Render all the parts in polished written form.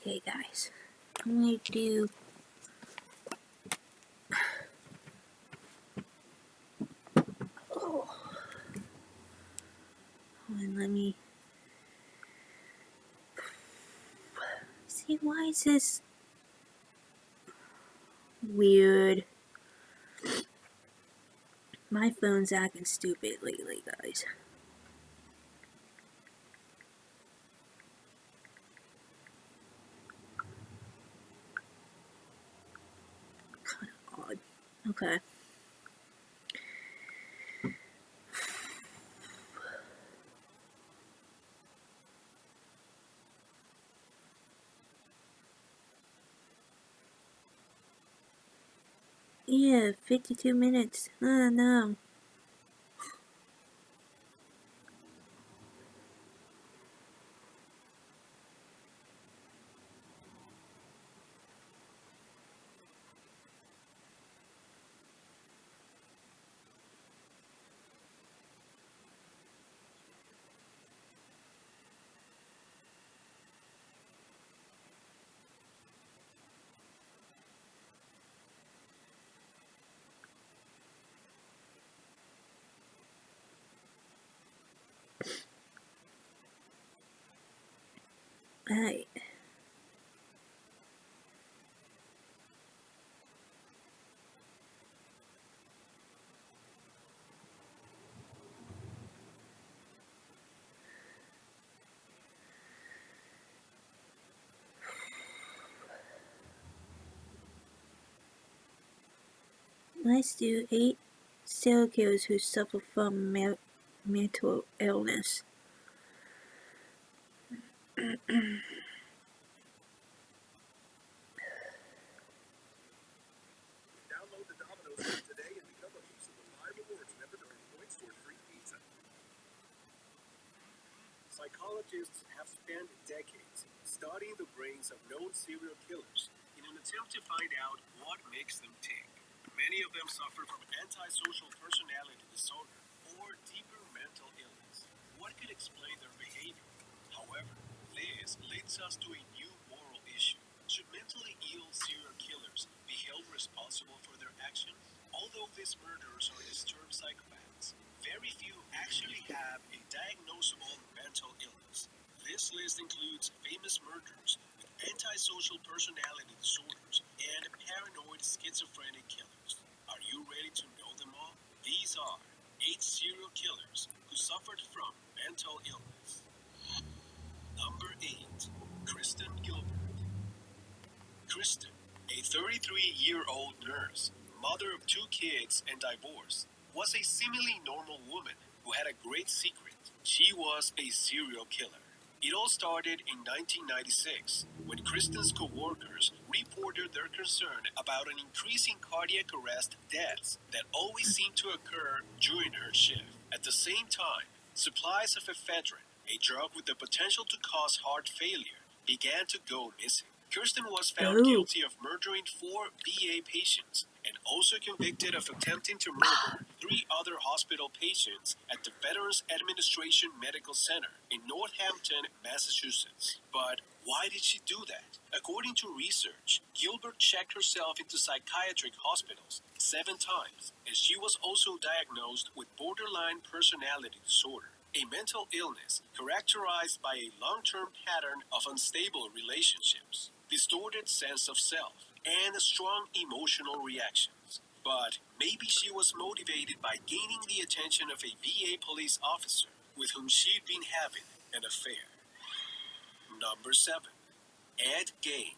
Okay, guys, I'm going to do let me see. Why is this weird? My phone's acting stupid lately, guys. Kind of odd. Okay. Yeah, 52 minutes. Oh, no. Alright. Let's do 8 serial killers who suffer from mental illness. Download the Domino's app today and become a piece of the live rewards never earned points toward free pizza. Psychologists have spent decades studying the brains of known serial killers in an attempt to find out what makes them tick. Many of them suffer from antisocial personality disorder or deeper mental illness. What could explain their behavior? However, this leads us to a new moral issue. Should mentally ill serial killers be held responsible for their actions? Although these murderers are disturbed psychopaths, very few actually have a diagnosable mental illness. This list includes famous murderers with antisocial personality disorders and paranoid schizophrenic killers. Are you ready to know them all? These are 8 serial killers who suffered from mental illness. Number 8. Kristen Gilbert. Kristen, a 33-year-old nurse, mother of 2 kids and divorced, was a seemingly normal woman who had a great secret. She was a serial killer. It all started in 1996 when Kristen's co-workers reported their concern about an increase in cardiac arrest deaths that always seemed to occur during her shift. At the same time, supplies of ephedrine, a drug with the potential to cause heart failure, began to go missing. Kirsten was found guilty of murdering 4 VA patients and also convicted of attempting to murder 3 other hospital patients at the Veterans Administration Medical Center in Northampton, Massachusetts. But why did she do that? According to research, Gilbert checked herself into psychiatric hospitals 7 times, and she was also diagnosed with borderline personality disorder, a mental illness characterized by a long-term pattern of unstable relationships, distorted sense of self, and strong emotional reactions. But maybe she was motivated by gaining the attention of a VA police officer with whom she'd been having an affair. Number 7. Ed Gein.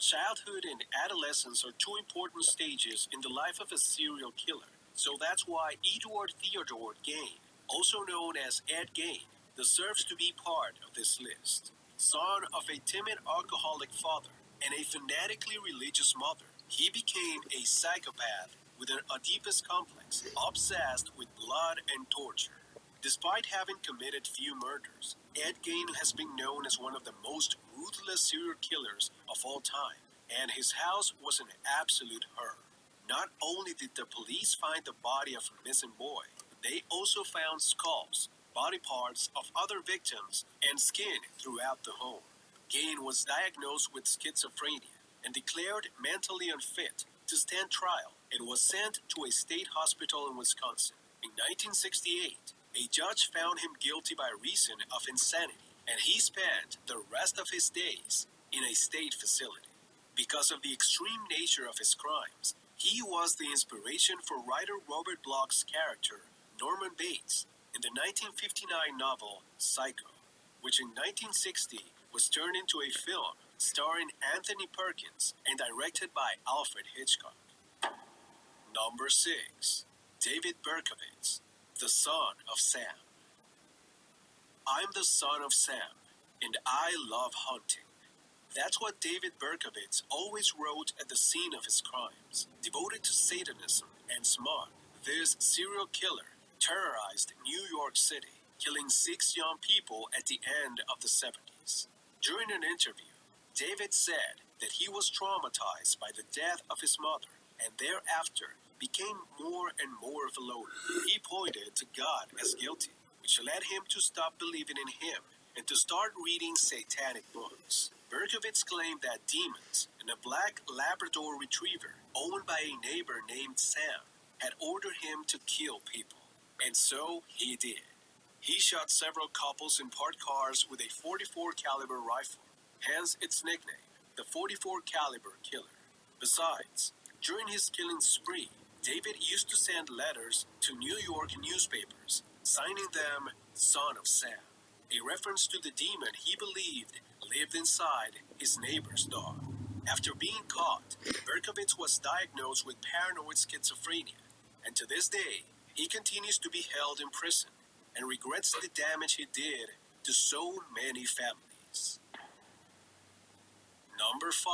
Childhood and adolescence are 2 important stages in the life of a serial killer, so that's why Edward Theodore Gein, also known as Ed Gein, deserves to be part of this list. Son of a timid alcoholic father and a fanatically religious mother, he became a psychopath with an Oedipus complex, obsessed with blood and torture. Despite having committed few murders, Ed Gein has been known as one of the most ruthless serial killers of all time, and his house was an absolute horror. Not only did the police find the body of a missing boy, they also found skulls, body parts of other victims, and skin throughout the home. Gain was diagnosed with schizophrenia and declared mentally unfit to stand trial and was sent to a state hospital in Wisconsin. In 1968, a judge found him guilty by reason of insanity, and he spent the rest of his days in a state facility. Because of the extreme nature of his crimes, he was the inspiration for writer Robert Bloch's character, Norman Bates, in the 1959 novel Psycho, which in 1960 was turned into a film starring Anthony Perkins and directed by Alfred Hitchcock. Number 6. David Berkowitz, the son of Sam. I'm the son of Sam, and I love hunting. That's what David Berkowitz always wrote at the scene of his crimes. Devoted to Satanism and smart, this serial killer terrorized New York City, killing 6 young people at the end of the 70s. During an interview, David said that he was traumatized by the death of his mother and thereafter became more and more of a loner. He pointed to God as guilty, which led him to stop believing in him and to start reading satanic books. Berkowitz claimed that demons and a black Labrador retriever owned by a neighbor named Sam had ordered him to kill people. And so he did. He shot several couples in parked cars with a .44 caliber rifle, hence its nickname, the .44 caliber killer. Besides, during his killing spree, David used to send letters to New York newspapers, signing them Son of Sam, a reference to the demon he believed lived inside his neighbor's dog. After being caught, Berkowitz was diagnosed with paranoid schizophrenia, and to this day, he continues to be held in prison and regrets the damage he did to so many families. Number 5.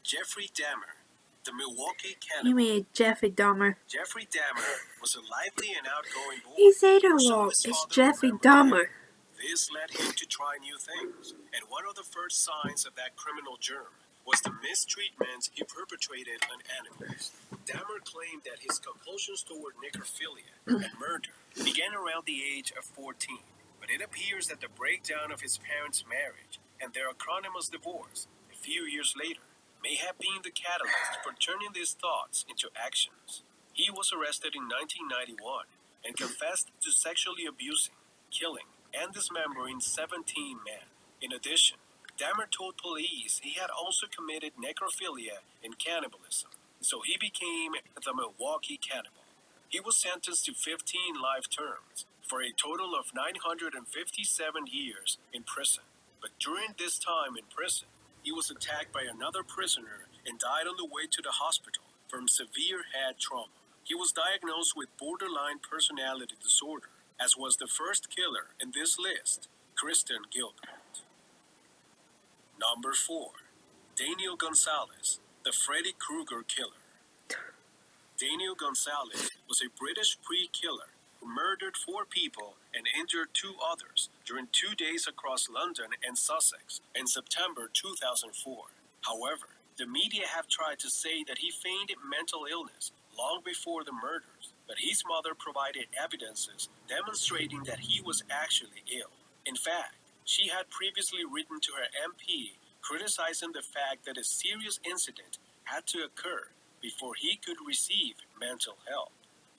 Jeffrey Dahmer, the Milwaukee Cannibal. You mean Jeffrey Dahmer? Jeffrey Dahmer was a lively and outgoing boy. He said it or so wrong. his It's father Jeffrey remembered Dahmer. him. This led him to try new things, and one of the first signs of that criminal germ was the mistreatment he perpetrated on animals. Dahmer claimed that his compulsions toward necrophilia and murder began around the age of 14, but it appears that the breakdown of his parents' marriage and their acrimonious divorce a few years later may have been the catalyst for turning these thoughts into actions. He was arrested in 1991 and confessed to sexually abusing, killing, and dismembering 17 men. In addition, Dahmer told police he had also committed necrophilia and cannibalism, so he became the Milwaukee Cannibal. He was sentenced to 15 life terms for a total of 957 years in prison. But during this time in prison, he was attacked by another prisoner and died on the way to the hospital from severe head trauma. He was diagnosed with borderline personality disorder, as was the first killer in this list, Kristen Gilbert. Number 4. Daniel Gonzalez, the Freddy Krueger killer. Daniel Gonzalez was a British pre-killer who murdered 4 people and injured 2 others during 2 days across London and Sussex in September 2004. However, the media have tried to say that he feigned mental illness long before the murders, but his mother provided evidences demonstrating that he was actually ill. In fact, she had previously written to her MP criticizing the fact that a serious incident had to occur before he could receive mental help.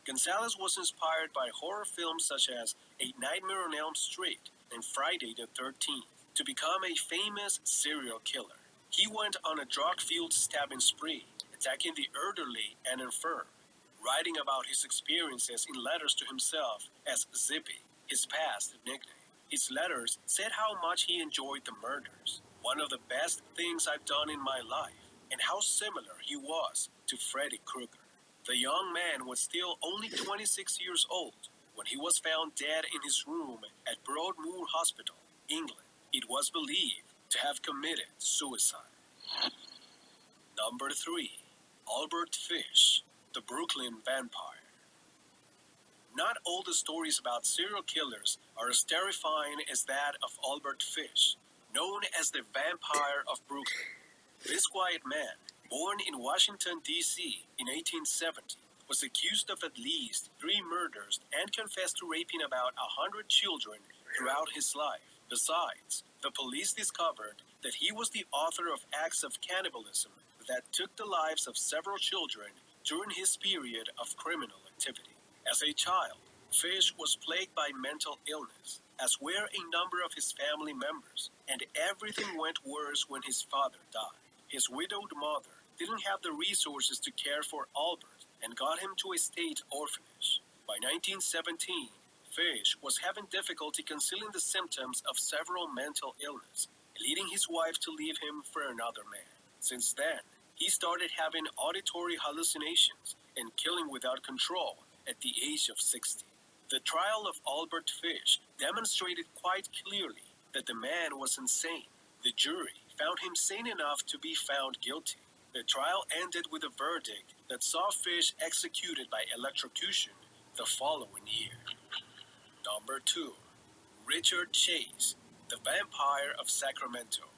Gonzalez was inspired by horror films such as A Nightmare on Elm Street and Friday the 13th to become a famous serial killer. He went on a drug-fueled stabbing spree, attacking the elderly and infirm, writing about his experiences in letters to himself as Zippy, his past nickname. His letters said how much he enjoyed the murders, one of the best things I've done in my life, and how similar he was to Freddy Krueger. The young man was still only 26 years old when he was found dead in his room at Broadmoor Hospital, England. It was believed to have committed suicide. Number 3. Albert Fish, the Brooklyn Vampire. Not all the stories about serial killers are as terrifying as that of Albert Fish, known as the Vampire of Brooklyn. This quiet man, born in Washington, D.C. in 1870, was accused of at least 3 murders and confessed to raping about 100 children throughout his life. Besides, the police discovered that he was the author of acts of cannibalism that took the lives of several children during his period of criminal activity. As a child, Fish was plagued by mental illness, as were a number of his family members, and everything went worse when his father died. His widowed mother didn't have the resources to care for Albert and got him to a state orphanage. By 1917, Fish was having difficulty concealing the symptoms of several mental illness, leading his wife to leave him for another man. Since then, he started having auditory hallucinations and killing without control at the age of 60. The trial of Albert Fish demonstrated quite clearly that the man was insane. The jury found him sane enough to be found guilty. The trial ended with a verdict that saw Fish executed by electrocution the following year. Number 2. Richard Chase, the Vampire of Sacramento.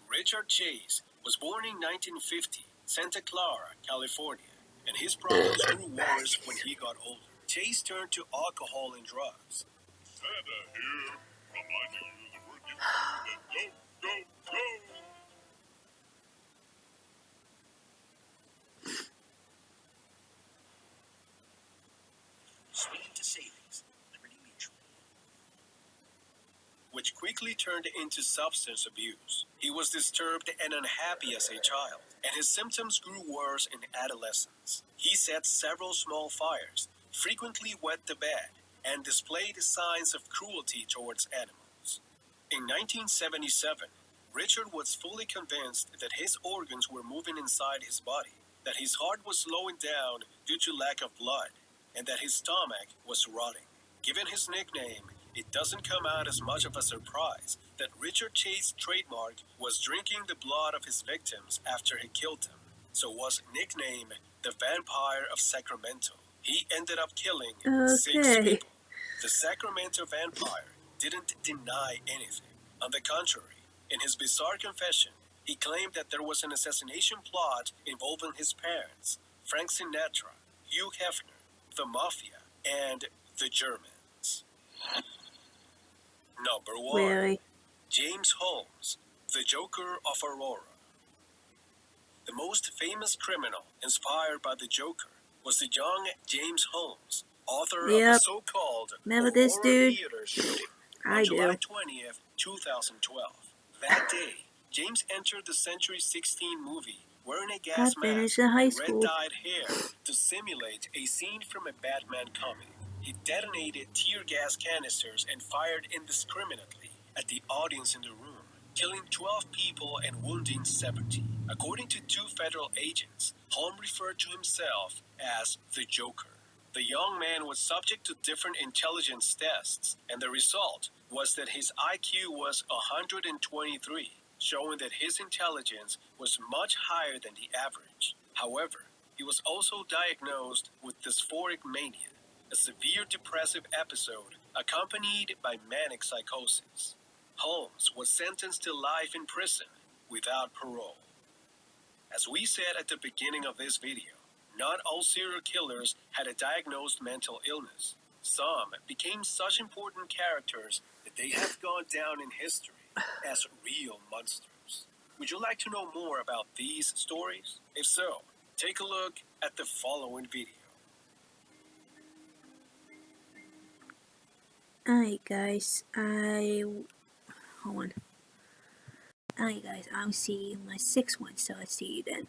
Richard Chase was born in 1950, Santa Clara, California, and his problems grew worse when he got older. Chase turned to alcohol and drugs. Santa here, reminding you that we're giving you the go. Swinging to savings, Liberty Mutual. Which quickly turned into substance abuse. He was disturbed and unhappy as a child, and his symptoms grew worse in adolescence. He set several small fires, frequently wet the bed, and displayed signs of cruelty towards animals. In 1977, Richard was fully convinced that his organs were moving inside his body, that his heart was slowing down due to lack of blood, and that his stomach was rotting. Given his nickname, it doesn't come out as much of a surprise that Richard Chase's trademark was drinking the blood of his victims after he killed them, so was nicknamed the Vampire of Sacramento. He ended up killing 6 people. The Sacramento Vampire didn't deny anything. On the contrary, in his bizarre confession, he claimed that there was an assassination plot involving his parents, Frank Sinatra, Hugh Hefner, the Mafia, and the Germans. Number 1. Really? James Holmes, the Joker of Aurora. The most famous criminal inspired by the Joker was the young James Holmes, author of the so-called Remember this Aurora dude? Theater shooting I on do. July 20th, 2012. That day, James entered the Century 16 movie wearing a gas mask finished in high and school. red-dyed hair to simulate a scene from a Batman comic. He detonated tear gas canisters and fired indiscriminately at the audience in the room, killing 12 people and wounding 70. According to 2 federal agents, Holmes referred to himself as the Joker. The young man was subject to different intelligence tests, and the result was that his IQ was 123, showing that his intelligence was much higher than the average. However, he was also diagnosed with dysphoric mania, a severe depressive episode accompanied by manic psychosis. Holmes was sentenced to life in prison without parole. As we said at the beginning of this video, not all serial killers had a diagnosed mental illness. Some became such important characters that they have gone down in history as real monsters. Would you like to know more about these stories? If so, take a look at the following video. Alright guys, hold on. Alright guys, I'll see you in my 6th one, so I'll see you then.